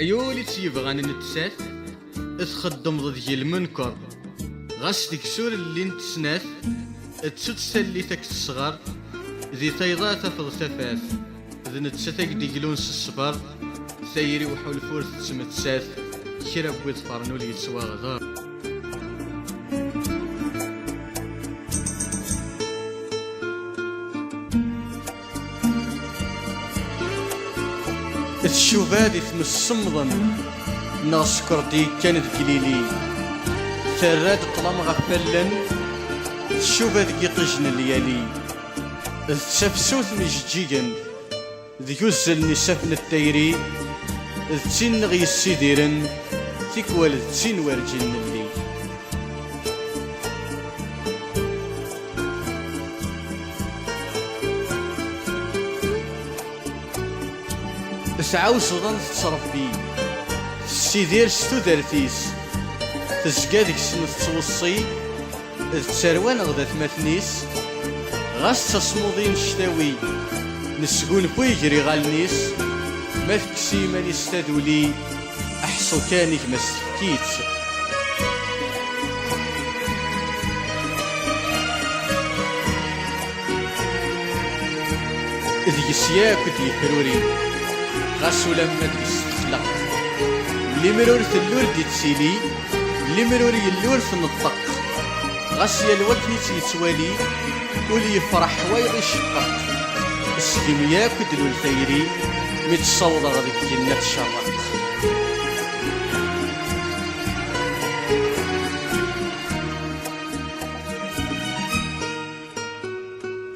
أيولي تيبغان نتساث تخدم ضد المنكر غاس ديك سور اللي نتسناث تسلي تاك الصغر ذي تيضا تفض ثفاث ذي نتساثك ديقلون الصبر ثيري وحول فورث تسمتساث كرا بويض فرنو لي يتسوى غضار الشوفادي تمسمضن ناسكر دي كانت قليلي ثراد طلام غفلن الشوفاد قيقجن الليالي السفسوث مججيجن ذيوزل نسافن التيري التين غي السيديرن تيكوال التين وارجين اللي سعاو صدان تتصرف بي السيدير ستو دارتيس تزقا سنو توصي تسروان غدا ثماثنيس غاس تصمودين شتاوي نسقون فو يجري غالنيس ما تكسي ماني ستادولي احصو كانك ما استفكيت ذي سياك ذي فروري غاسو لما تستخلق اللي مرور تلور دي تسيلي اللي مرور يلور تنطق غاس يالوكني تيتوالي ولي يفرح ويغي شقق السلم ياكد الثيري متصوض غاديك جنة الشرق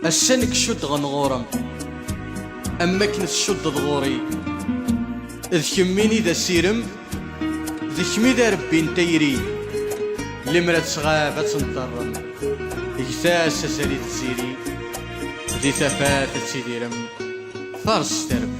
السنك شد غنغورم أما كنت شد ضغوري إذ كميني ذا سيرم ذي كمي ذا ربي نتيري لمرة صغابة تنطرم إكتاس سالي تزيري ذي ثفات تسيديرم فرس ترب